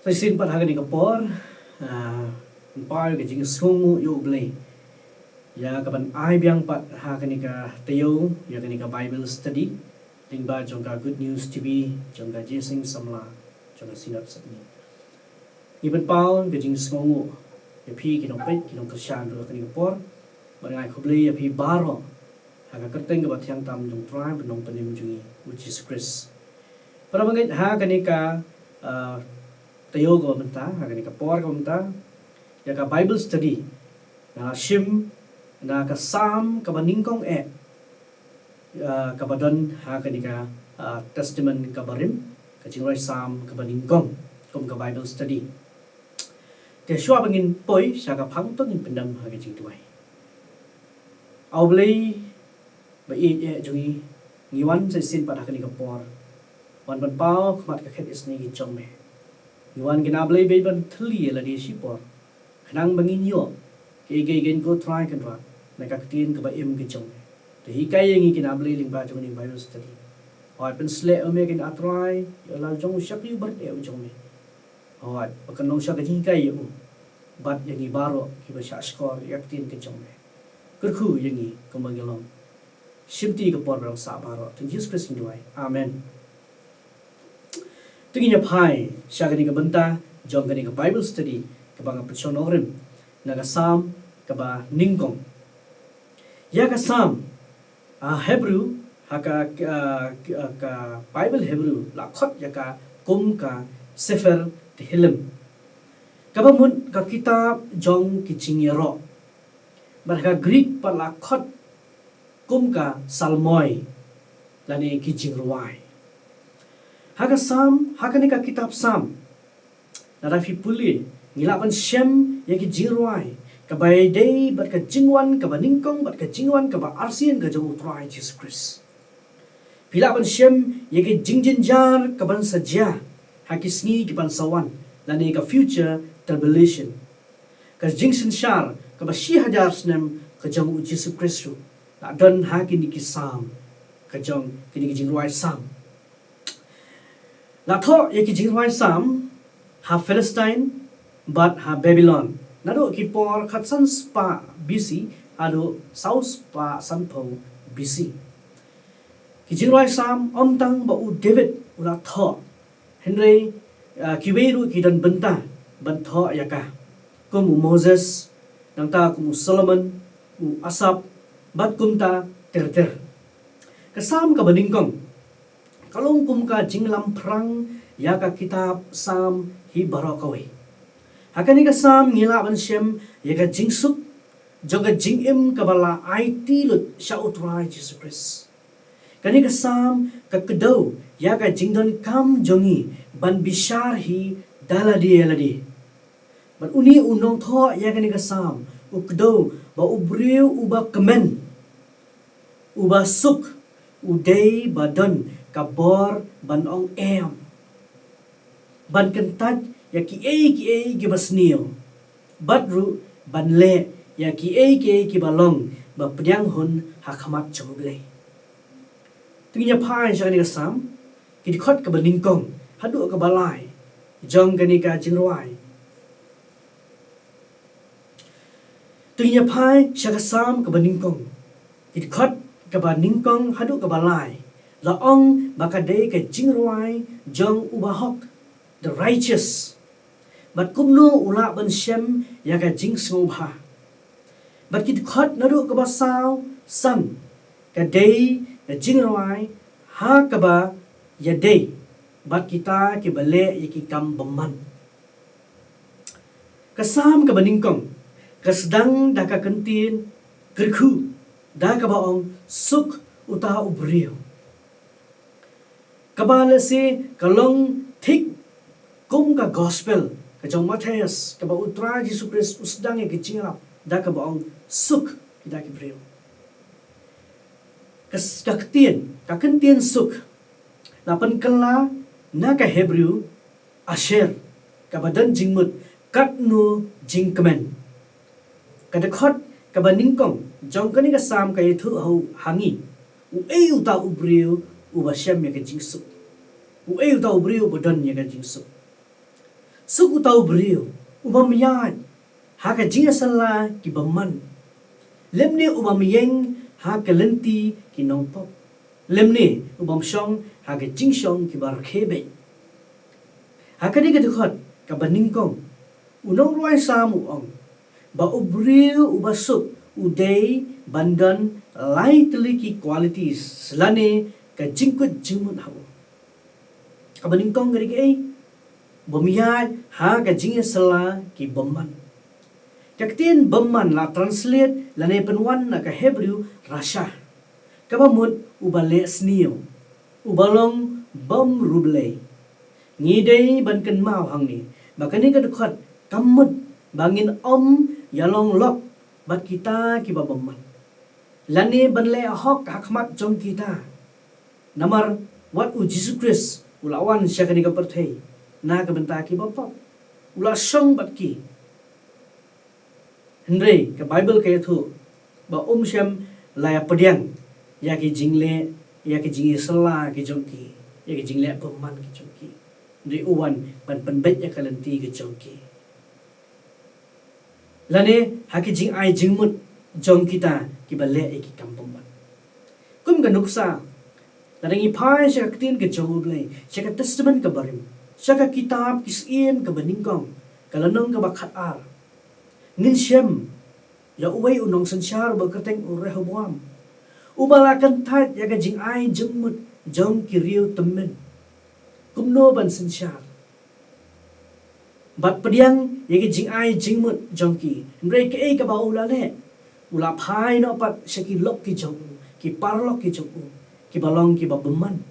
Sin pat hagan kapor par ke jing sungu yo blay ya kapan ai biang pat hagan ka tayo ya kan ka Bible study lingba jongka Good News TV jongka jesing samla jongka sinat satni iban pau ke jing sungu ya pi kinong pet kinong kasyan ro kan kapor bangai khoblay ya pi baro haga kerteng ka batyang tam jong try benong panim jungi which is Chris para bangai hagan ka tayo ko menta hagan ka por ko menta ya ka Bible study na shim na ka Psalm ka baningkong ka badan ha ka ni ka testament ka barim ka jingrai Psalm ka baningkong kom ka Bible study te shwa bangin poi sha ka phang pangin pendam ha ka jing tuai au blei ba jungi ngiwan sai sin pa ha ka ni ka por wan ban pau khmat ka khet is ni gi chong me ngiwan gina blei be ban thli la di shi por khang bangin yo ke gen go try kan ra na ka tin ka ba im ki chong te hi kai ngi kin ablei ling ba chong ni Bible study oi pen sle ame kin atrai ya la jong shak yu bar e chong me oi pakan no shak ji kai yu bat yangi baro ki ba sha skor yak tin ki chong me kur khu yangi ko ma gelong shimti ka por rang sa baro tin Jesus Christ ni wai amen tinginya phai sha ka ni ka banta jong ka ni ka Bible study ka ba nga pachon ogrim naga Psalm ka ba ningkong ya ka Psalm Hebrew haka ka Bible Hebrew la khot ya ka kum ka Sefer Tehillim ka ba mun ka kitab jong kiching yero bar ka Greek pa la khot kum ka Salmoi lani kiching ruai haka Psalm haka ni ka kitab Psalm nara fi puli ngilapan shem ya ki jirwai ka bay day bat ka jingwan ka ba ningkong bat ka jingwan ka ba arsian ka jong utrai Jesus Christ pilapan shem ya ki jingjin jar ka ban sajya hakisngi ki ban sawan lani ka future tribulation ka jingsin shar ka ba shi hajar snem ka jong Jesus Christ la don hakin ki Psalm ka jong ki jingwai Psalm la tho ya ki jingwai Psalm ha Palestine but ha Babylon nado ki por khatsan spa BC ado south spa sanpo BC ki jingrai Psalm omtang ba u David ula tho Henry ki weiru ki dan benta ban tho yaka kum Moses nangta kum Solomon u Asap bat kumta ter ka Psalm ka baningkong kalong kum ka jinglam prang yaka kitab Psalm hi barakawi hakani ka Psalm ngila ban shem yaga jingsuk joga jingim kabala IT lut sha utrai Jesus Christ kani ka Psalm ka kedo yaga jingdon kam jongi ban bishar hi daladi eladi ban uni unong tho yaga ni ka Psalm ukdo ba ubriu uba kemen uba suk udai badon kabor ban ong em ban kentat ya ki ki basnio badru banle ya ki ki balong ba pdyang hun hakhamat chogle tinya phai sha ni ka Psalm ki khot ka baningkong hadu ka balai jong ka ni ka jingwai tinya phai sha ka Psalm ka baningkong ki khot ka baningkong hadu ka balai la ong bakade ka jingwai jong ubahok the righteous but kumno ula ban shem ya ka jing sobha but kit khot nadu ka ba saw san ka day ka jing rawai ha ka ba ya day but kita ki bale ya ki kam baman ka Psalm ka baningkong ka sedang da ka kentin kerkhu da ka ba ong suk uta ubriu ka ba le se ka long thik kum ka gospel ka jong Matthias ka ba utra Jesus Christ usdang ki chingap da ka ba ong suk da ki breu ka kentien suk la pan kala na ka Hebrew asher ka ba dan jingmut kat nu jingkmen ka de khot ka ba ningkong jong ka ni ka Psalm ka thu ho hangi u eu ta u breu u ba shem ya ka jingsuk u eu ta u breu ba dan ya ka jingsuk Suku tahu beriu, umamiyad, haka jinga sala ki baman. Lemne umamiyeng haka lenti ki nongpop. Lemne ubam syong haka jingsyong ki barkebe. Haka di kedukot ka baningkong. Unong ruay samu ong. Ba ubriu ubasuk uday bandan lai teliki qualities selane ka jingkut jingmut hawo. Ka baningkong gari ay bumiyad ha ka jinga sala ki baman. Kaktin baman la translate lane penwan na ka Hebrew rasha. Kabamut ubale sniyo. Ubalong bam ruble. Ngidei ban kan mau hang ni. Bakani ka dekat kamut bangin yalong lok bat kita ki babaman. Lane ban le hok hakmat jong kita. Namar wat u Jesus Christ ulawan siya kani ka perthei. Na ka benta ki bapa. Ula song bat ki. Hendrei ka Bible kaya tu ba syam laya pediang ya ki jingle ya ki jingi sela ki jongki ya ki jingle peman ki jongki Hendrei uwan ban penbet ya kalenti ki jongki lane haki jing ai jingmut jong kita ki bale ki kampung ban kum ka nuksa ladangi pai siya katin ka jong ublay siya ka testament ka barim siya ka kitab kisiem ka baningkong kalanong ka bakat ar ngin siyam ya uway unong sansyar bagkateng Rehoboam ubalakan tat ya ka jing ai jingmut jong kiriu temen kumno ban sansyar bat pediang ya ka jing ai jingmut jong ki Hendrei ka ay ka ba ulale ula pai no pat siya ki lok ki jong ki parlok ki jong ki balong ki babeman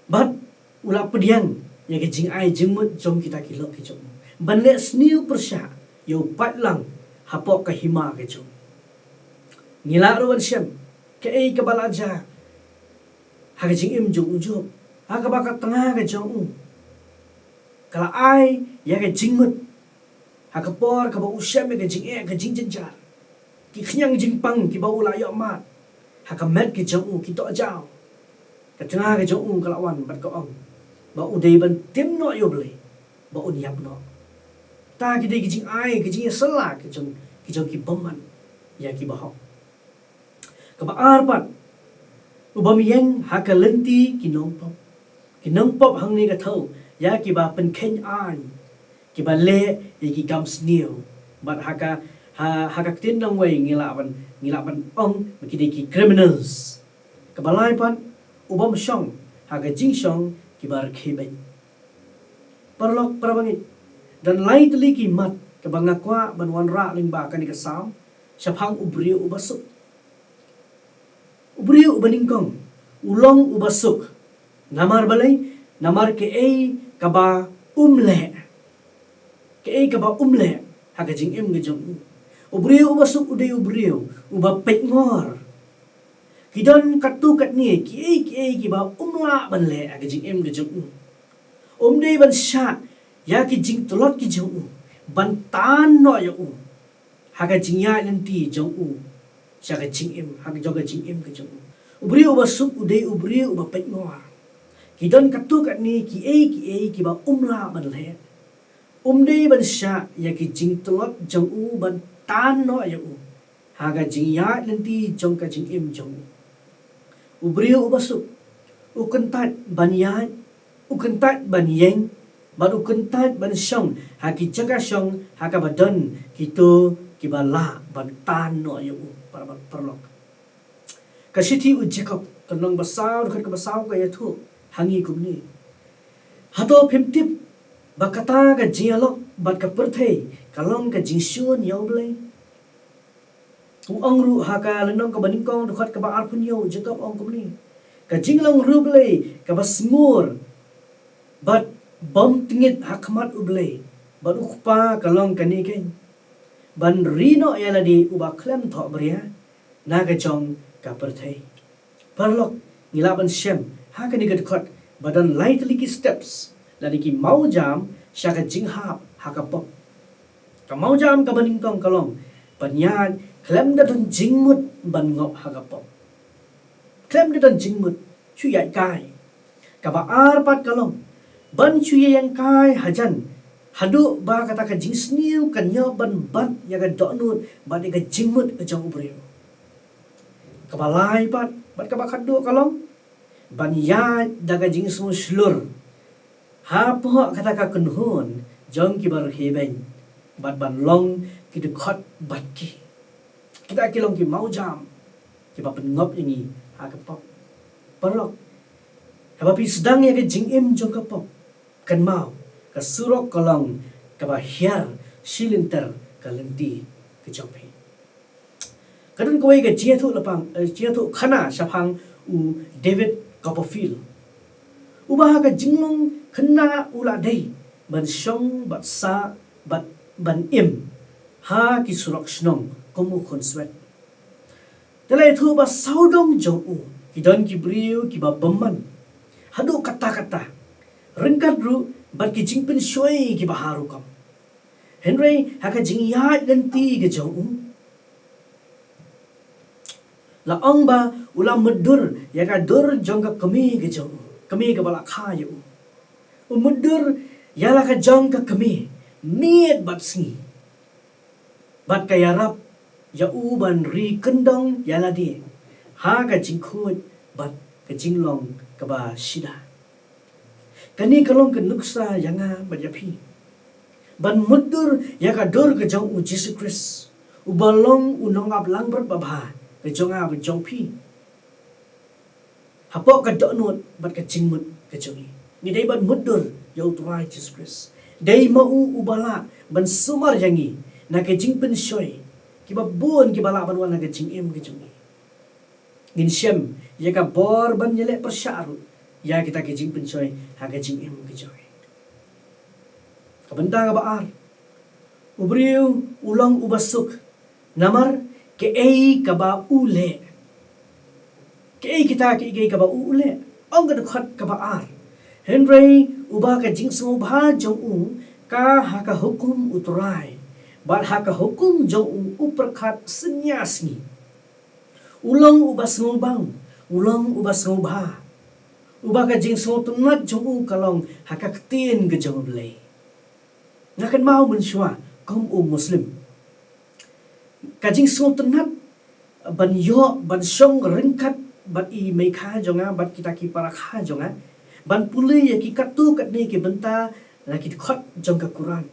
bat ula pediang ya ka jing ai jingmut jong kita ki lok ki jong ban le sniu persya yo patlang hapok ka hima ka jong ngila ruan syam ka ay ka balaja ha ka jing im jong ujob ha ka bakat tengah ka jong kala ai ya ka jingmut ha ka por ka ba usyam ka jing ka jing jenjar ki khnyang jing pang ki ba ula yo mat ha ka met ki jong ki to jaw ka tengah ka jong kala wan bat ka ong ba udai ban tim no yo ble ba un yap no ta ki dei ki jing ai ki jing sala ki jong ki baman ya ki bahok ka ba arpat ubamiyeng ha ka lenti ki nongpop hang ni ka thau ya ki ba pen khen an ki ba le ya ki gam snio bat ha ka tin nang wei ngila ban ong ki dei ki criminals ka balai pat ubam syong ha ka jing syong ki bar kheben parlok parabangit dan lai teliki mat kabangakwa banwan ra ling ba kan ikasam syapang ubriu ubasuk ubriu ubaningkong ulong ubasuk namar balay namar ke ay kaba umle haka jing im gejong ubriu ubasuk uday ubriu uba petngor kidon katu kat ni ki ay kiba umla banle haka jing im gejong day ban sya ya ki jing tolot ki jong ban tan no yo haka jing ya nanti jong sya ka jing im haka joga jing im ke jong ubri uba sup uday ubri uba pet ngor kidon katu kat ni ki ay ki ba umla ban le day ban sya ya ki jing tolot jong ban tan no yo haka jing ya nanti jong ka jing im jong ubri uba sup ukentat ban ya ukentat ban yeng baru kentat ban syong haki jaga syong haka badan gitu kibala ban tan no yu para perlok kasiti u Jacob kanong basaw dekat ke basaw ka yatu hangi kumni hato pimtip bakata ka dialog bat ka perthei kalong ka jingsyun yoble u angru haka lenong ka baningkong dekat ka ba arpunyo Jacob ong kumni ka jinglong ruble ka basmur bat bom tingit hakmat ublay ban ukpa kalong kaniken ban rino yaladi uba klem tho bria naga jong ka perthei parlok ngilaban shem hakani gadkot badan lightly ki steps ladi ki mau jam syaka jinghap hakapop ka mau jam ka baningkong kalong banyan klem dan jingmut ban ngop hakapop klem dan jingmut chu yai kai ka ba arpat kalong ban cuye yang kai hajan hadu ba kata ka jing sniu kan nyo ban ya ga donut ba de ga jingmut ka jong ubreu kabalai bat ka ba khadu kalong ban ya daga jing su slur ha po kata ka kunhun jong ki bar heben bat ban long ki de khot bat ki kita kilong ki mau jam ki ba pen ngop ini ha ka pop parok ha ba pi sedang ya ga jing im jong ka pop kan mau ka surok kolong ka ba hiar silinter ka lenti ka jompi kadun ko ga chia thu khana sapang u David Copperfield u ba ga jinglong khana ula dei ban shong bat sa bat ban im ha ki surok snong komu khon swet dalai thu ba saudong jong u kidon ki briu ki ba bamman hadu kata rengkat ru bat ki jingpen shoi ki baharu kam Henry haka jing ya lenti ke jong la ong ba ulam medur ya ka dur jong ka kami ke jong kami ka bala kha yu medur ya la ka jong ka kami miet bat singi bat ka yarap ya u ban ri kendong ya la di ha ka jing khut bat ka jing long ka ba shida kani kalong ke nuksa yanga bajapi ban mudur ya ka dor ke jong u Jesus Christ u balong u nongap langbar babha ke jong a jong pi hapo ka donut bat ka jingmut ke jongi ni dai ban mudur ya u tuai Jesus Christ dai ma u bala ban sumar yangi na ke jingpen shoy ki ba bon ki bala ban wana ke jing em ke jongi ngin shem ya ka bor ban yele persyaru ya kita ke jing pencoy ha ke jing em ke joy kabenda ga baar ubriu ulang ubasuk namar ke ei ka ba ule ke ei kita ke ei ka ba ule ong ga khat ka baar Henry uba ka jing so bha jong u ka ha ka hukum uturai bar ha ka hukum jong u uperkhat senyasni ulang ubas ngobang ulang ubas ngobha uba ka jing so tunat jong u kalong hakak tin ke jong blai ngakan mau menshwa kaum muslim ka jing so tunat ban yo ban shong ringkat bat i mai kha jonga bat kita ki para kha jonga ban puli ya ki katu kat ni ki benta la ki khot jong ka Quran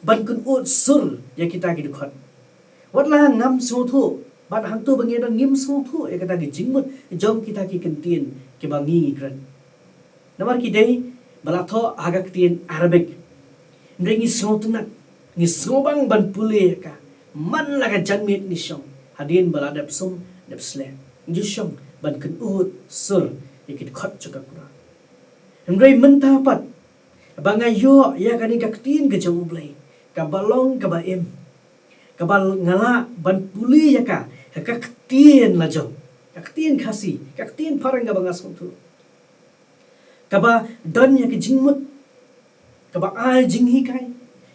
ban kun ut sur ya kita ki khot wat la ngam so thu bat hang tu bangi dan ngim so thu ya kata ki jingmut jong kita ki kentin ke bangi kran namar ki dei bala tho agak tien Arabic ngi snotnat ngi snobang ban pule ka man laga janmit ni shong hadin bala dap sum dap sle ngi shong ban kan ut sur ikit khot chuka kura ngi menta pat bangai yo ya kan ka tien ke jong blai ka balong ka ba em ka bal ngala ban pule ya ka tien la jong ka tien khasi ka tien parang ga bangas tu kaba don ya ke jingmut kaba ai jing hi kai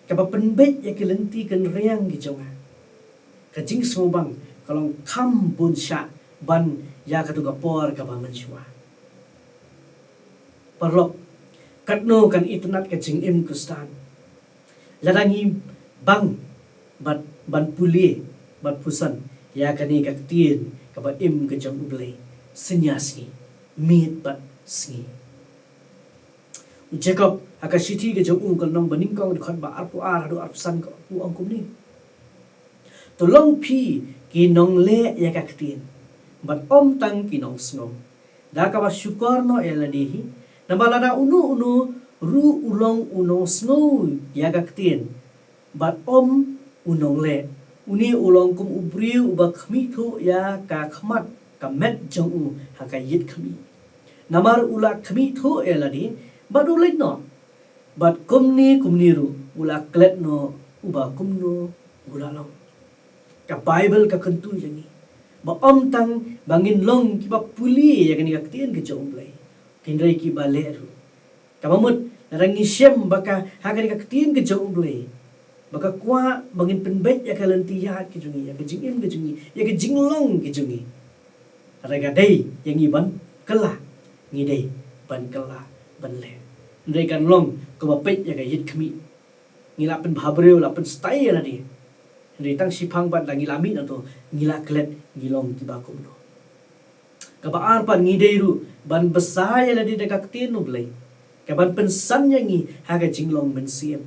kaba penbet ya ke lenti kan riang gi jonga ka jing sobang kalong kham bun sha ban ya ka tu ka por kaba manjwa parlok katno kan itnat ka jing im kustan ladangi bang ban puli bat pusan ya kani ka tien kaba im ke jong ublai senyasi mit bat singi Jacob akasiti ke jong kal nong baning kong khot ba arpu ar hadu arpsan ko u angkum ni tolong pi ki nong le ya ka ktin bat om tang ki nong sno da ka ba syukur no eladihi nabalada unu ru ulong uno sno ya ka ktin bat om unong le uni ulong kum ubriu ba khmi thu ya ka khmat ka met jong u ha ka yit khmi namar ula khmi thu eladi but ulit no but kumni ru ula klet no uba kumno ulalong ka Bible ka kentu jangi ba om tang bangin long ki ba puli ya kani ka tien ke jong blai kindrai ki ba leru ka mamut rangi shem baka ha kani ka tien ke jong blai baka kwa bangin penbet ya ka lenti ya ki jungi ya ke jingim ke jungi ya ke jinglong ke jungi raga dei yang iban kala ngi dei ban kala ban le Ndai kan long ka ba pet ya ka yit khmi ngila pen bhabreu la pen stay la di ndai tang sipang bat la ngila mi na to ngila klet ngilong ti ba kum no ka ba ar pan ngi dei ru ban besaya la di dekat tin nu blai ka ban pen san yang ngi ha ka jinglong men siem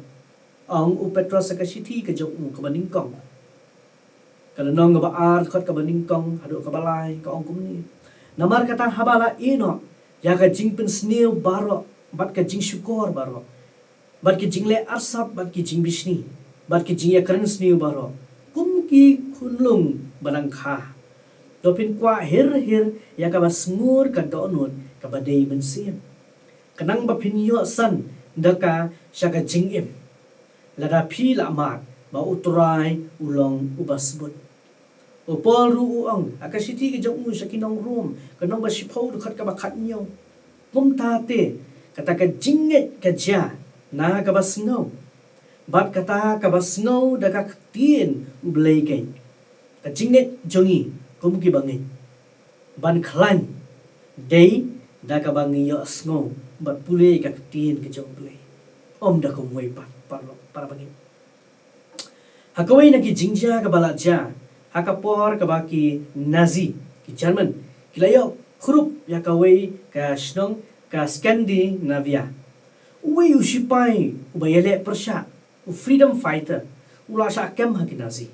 ong u petros ka sithi ka jok mu ka ba ning kong kalau nong ka ba ar khot ka ba ning kong hadu ka ba lai ka ong kum ni namar kata habala ino ya ka jing pen sneu baro bat ka jing syukur baro bat ki jingle arsap bat ki jing bisni bat ki jing ya keren sneu baro kum ki khunlung banang kha dopin kwa her ya ka ba sngur ka donut ka ba dei men siem kanang ba phin yo san daka shaka jing em lada phi la mat ba utrai ulong ubasbut upol ru uang akasiti ke jong u sakinong room kanong ba sipau du khat ka ba khat nyo kum ta te kata ka jinget ka ja na ka ba snow bat kata ka ba snow da ka tien ublei ke ka jinget jongi kum ki bangi ban khlan dei da ka bangi yo snow bat pule ka tien ke jong blei om da ko moi pat para bangi hakawai na ki jingja ka bala ja hakapor ka ba ki nazi ki German kilayo huruf ya kawai ka shnong ka Scandinavia uwe usipai ubayele persha u freedom fighter ula sa kem haki nazi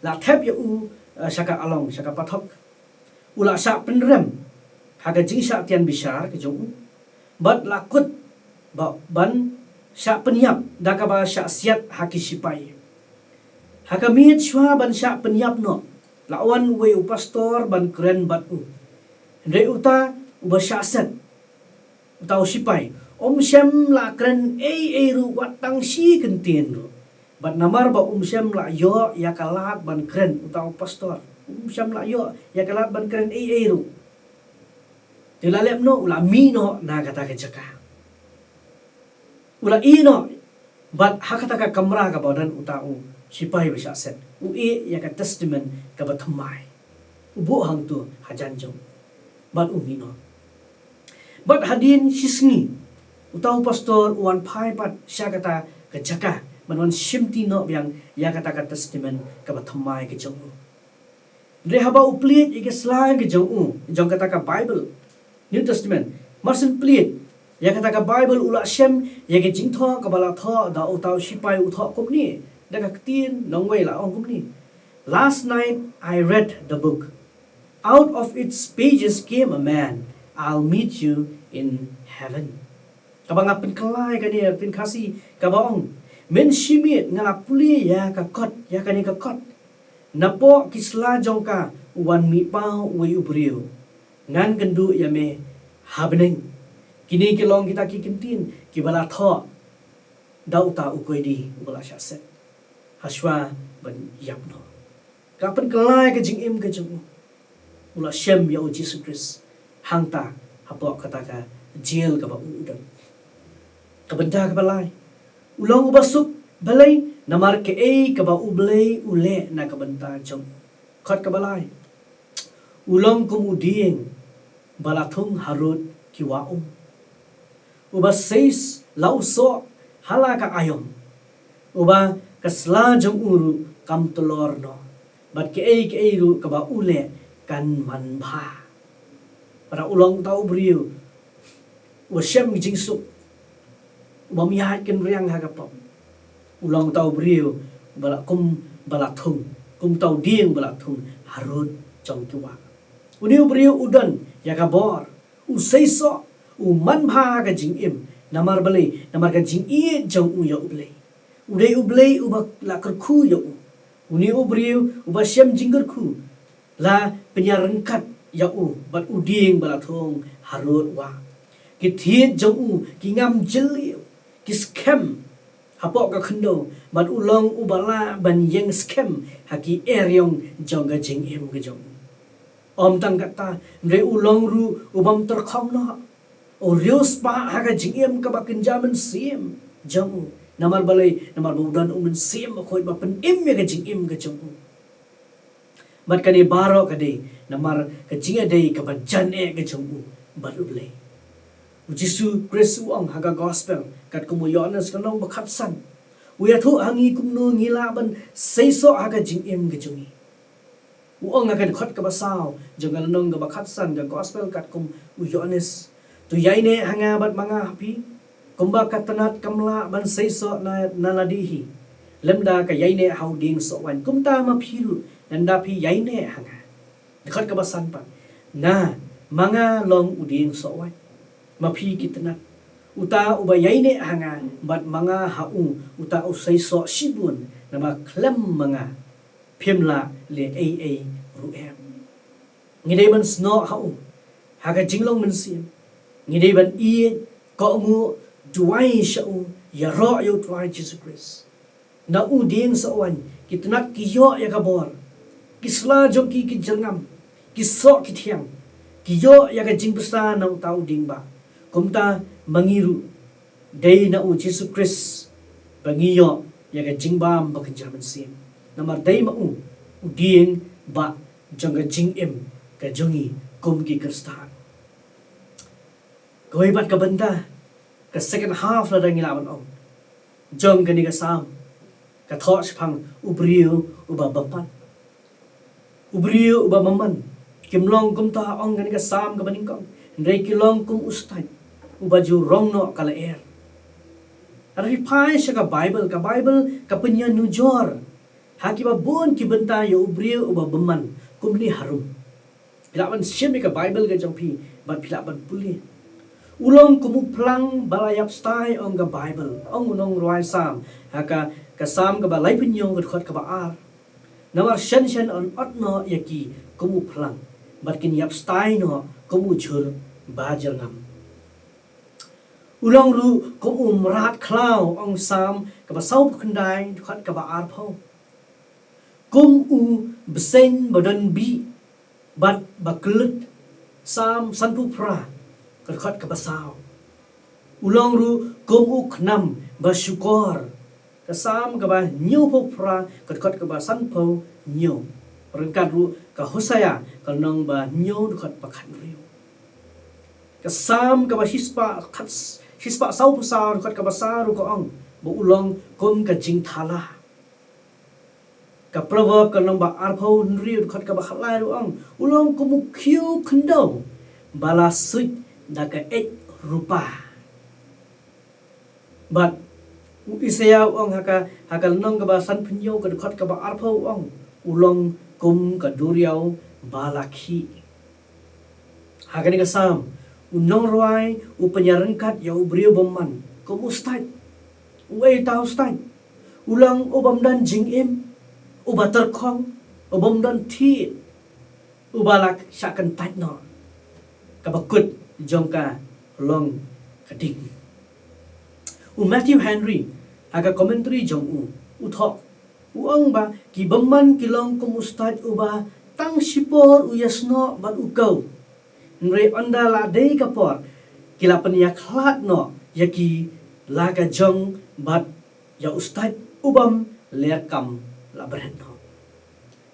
la thep ya u saka along saka pathok ula sa penrem haga jingsa tian bisar ke jong bat lakut ba ban sa penyap dakaba sa siat haki sipai haka miet shwa ban sa penyap no lawan we u pastor ban keren bat u re uta u ba set utau sipai om shem la kren ru watang si kentien ru bat namar ba shem la yo ya kalat ban kren utau pastor shem la yo ya kalat ban kren ru tilalep no ula mi no na kata ke jaka ula i no bat hakata ka kamra ka badan utau sipai ba set u ya ka testament ka ba thamai ubu hang tu hajan jong bat mi no bat hadin sisngi utau pastor uan pai pat syakata ke jaka manwan shimti no yang ya kata ka testament ka ba thamai ke jong re haba uplit ke slang ke jong kata ka Bible New Testament masin plit ya kata ka Bible ula shem ya ke jing tho ka bala tho da utau sipai u tho kum ni da ka tin nong wei la ong kum ni last night I read the book out of its pages came a man I'll meet you in heaven kabang apin kalai ka ni tin kasi kabang men shimit ngala puli ya ka kot ya ka ni ka kot napo kisla jong ka wan mi pau we ubriu ngan gendu ya me habneng kini kilong kita ki kintin ki bala tho dauta ukoi di ubala shaset haswa ban yapno kapan kalai ka jing im ka jong ula shem ya o Jesus Christ hangta hapo kata ka jail ka ba udan kabenda ka balai ulong ubasuk balai namar ke ka ba ublei ule na kabenta jong khat ka balai ulong kum udieng balathung harut kiwa uba seis lauso halaka ayom uba kasla jong uru kam telor no bat ke ru ka ba ule kan manbha para ulong tau brio wasem jing su bom ya ken riang ha ka pom ulong tau brio bala kum bala thung kum tau dieng bala thung harut jong kiwa uniu brio udan ya ka bor u seiso u manbha ka jing im namar balai namar ka jing i jong u yo ublei udei ublei u bak la ker khu yo uniu brio u ba sem jingger khu la penyarengkat ya u bat uding bala thong harut wa ki thiet jong u ki ngam jeli ki scam hapo ka khndo bat ulong u bala ban yeng scam haki eryong jong ga jing im ga jong om tang kata re ulong ru ubam ter khom no o rios pa haga jing im ka ba kinjaman sim jong namar balai namar budan umen sim khoi ba pen im ga jing im ga jong bat kani baro kade namar ka jinga dei ka ba jan e ga jong bat ublei Jisu Kristus uang haga gospel kat kumu Yohanes kanong bakatsan. Uya thu hangi kumnu ngilaban seiso haga jingim gejungi. Uang haga khot ka basaw jangan nong ga bakatsan ga gospel kat kum Yohanes. Tu yaine hanga bat manga hapi kumba katanat kamla ban seiso na naladihi. Lemda ka yaine hau ding so wan kumta ma phiru nanda phi yaine hanga. Khot ka basan pa. Na manga long uding so wan. Mapi kitanat uta uba yaine hanga bat manga haung uta usai so sibun nama klem manga phimla le aa ruem ngidei ban sno haung haga jinglong men sim ngidei ban i ko ngu duai shau ya ro yo twai Jesus Christ na u ding so wan kitanat ki yo ya kabor kisla jong ki jangam ki so ki thiang ki yo ya ga jingpusa na utau ding ba kumta mangiru day na u Jesus Christ pangiyo yaga jingbam bakanjaman sim namar day ma u uding ba janga jingim ka jungi kumki kristan goy bat ka banda ka second half la dangilaban ong jong gani ka sam ka thosh phang ubriyo uba bapan ubriyo uba maman kimlong kumta ong gani ka sam ka baningkong ndai kilong kum ustai ubaju rong no kala air ari pai shaka Bible ka punya nujor hakiba bon ki benta yo ubrio uba beman kumni harum pilaban shemi ka Bible ga jongpi bat pilaban puli ulong kumu plang balayap stai ong ga Bible ong unong ruai sam haka ka sam ga balai punyo ga khot ka ba ar nawar shen on otno yaki kumu plang bat kin yap stai no kumu chur bajar ngam ulong ru kum rat klau ong sam ka ba sau khandai khat ka ba ar pho kum u besen badan bi bat baklut sam sanpu pra ka khat ka ba sau ulong ru kum u khnam ba shukor ka sam ka ba nyu pho pra ka khat ka ba san pho nyu rengkat ru ka hosaya ka nong ba nyu khat pa khat riu ka sam ka ba hispa sau pusar khat ka basaru ko ang bo ulong kum ka jing thala ka proverb ka nong ba arpho nri khat ka ba khalai ru ang ulong kum khiu khndo bala suit da ka ek rupa but isaya ang haka nong ka ba san phnyo ka khat ka ba arpho ang ulong kum ka duriao bala khi hagani ka sam unong ruai upanyarengkat ya ubrio bomman kum ustad uai tau ustad ulang ubam dan jingim ubatar khong ubam dan thi ubalak syakan tatno kabakut jongka long kading Matthew Henry aga commentary jong uthok uang ba ki bomman kilong kum ustad uba tang sipor uyasno bat ukau nre onda la dei kapor kila penia khlat no yaki laga jong bat ya ustad ubam lekam la bret no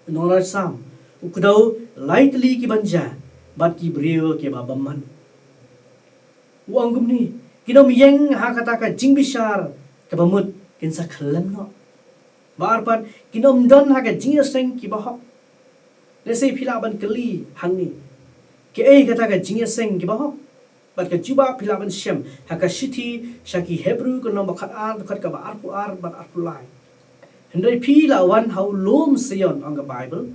nora sam ukdau lightly ki banja bat ki brio ke babamman uang gumni kinom yeng ha kata ka jingbishar ka bamut kinsa khlem no barpat kinom don ha ka jingaseng ki bahok lese phila ban kali hangni ke kata ka jingaseng ki bahok bat ka juba phila ban shem ha ka shiti shaki hebrew ko no bakhat ar bakhat ka ba arpu ar bat arpu lai hendai phila wan how lom sion on the Bible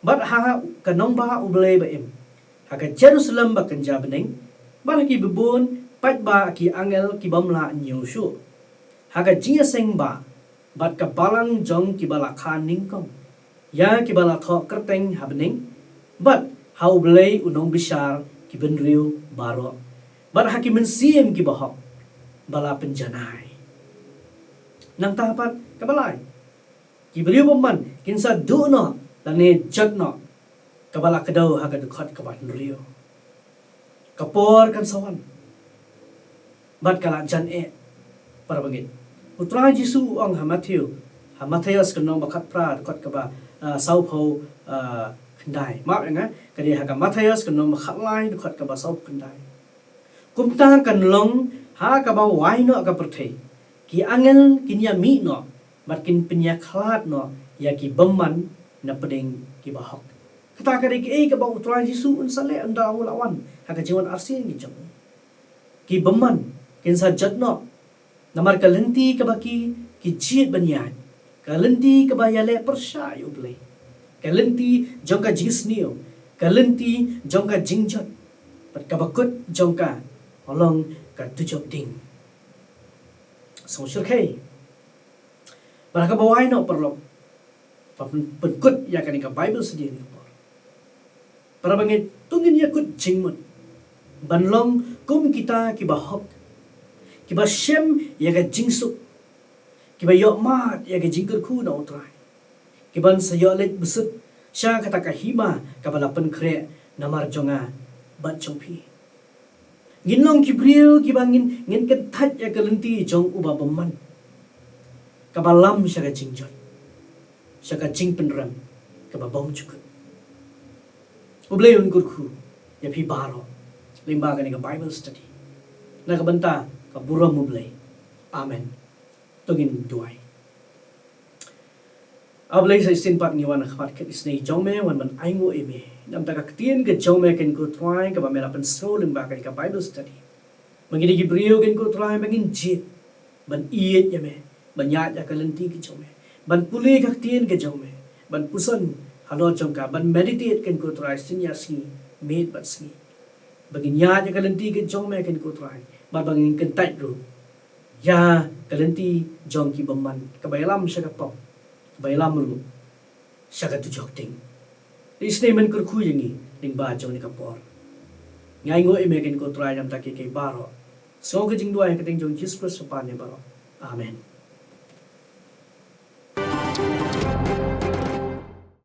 bat ha ka nong ba uble ba em ha ka Jerusalem ba kan jabneng bat ki bubun pat ba ki angel ki bamla nyushu ha ka jingaseng ba bat ka balang jong ki bala khan ningkong ya ki bala tho kerteng habneng bat how blay unong bishar ki benriu baro bat hakim siem ki bahok bala penjanai nang tapat kabalai ki beriu bomman kinsa du no lane jat no kabala kadau ha ka dukhat ka bat riu kapor kan sawan bat kala jan para bangit utra jisu ang Matthews kan nong bakat pra dukhat ka ba sau pho khandai ma nga kadi ha ka Matthews kan nong khatlai dukhat ka ba sau khandai kumta kan long ha ka ba wai no ka perthei ki angel kinya mi no bat kin pinya khlat no ya ki bamman na pedeng ki ba hok kata ka ki ka ba utrai jisu un sale anda ulawan ha ka jiwan arsin ki jong ki bamman kin sa jat no namar kalenti ka ba ki jiet banyan kalenti ka ba ya le persha yu ble kalenti jong ka jisnio kalenti jong ka jingjot pat ka bakut jong ka olong ka tujok ding so shurkei para ka bawai no perlo penkut ya kan ka Bible sendiri para bangit tungin ya kut jingmut banlong kum kita ki bahok ki ba shem ya ka jingsuk ki ba yo mat ya ka jingkur khu na utrai ki ban sa yo let busut sha kata ka hima ka balapan kre namar jonga bat chongpi ginlong ki brio ki bangin ngin ken that ya ka lenti jong uba bamman ka balam sha ka jingjot sha ka jing penram ka ba bom chukut ublei un kurku ya pi baro limba ka ni ka Bible study na ka banta ka buram ublei amen tugin duai ablei sa sin pat ni wan khat ket isnei jome wan man aingo eme nam ta ka tien ke jome ken ko try ka ba mela pen so limba ka ni ka Bible study mangini ki brio ken ko try mangin jit ban iet yame ban ya ka lenti ki jome ban puli ka tien ke jome ban pusan halo jong ka ban meditate ken ko try sin ya si med bat si bagin ya ka lenti ke jome ken ko try ba bangin ken tait ru ya ka lenti jong ki bamman ka bailam sha ka pop bailam ru sha ka tujok ting isne men kur khu yangi ding ba jong ni ka por ngai ngo eme ken ko try nam ta ke baro so ka jing duai ka ting jong Jesus Christ pa ne baro amen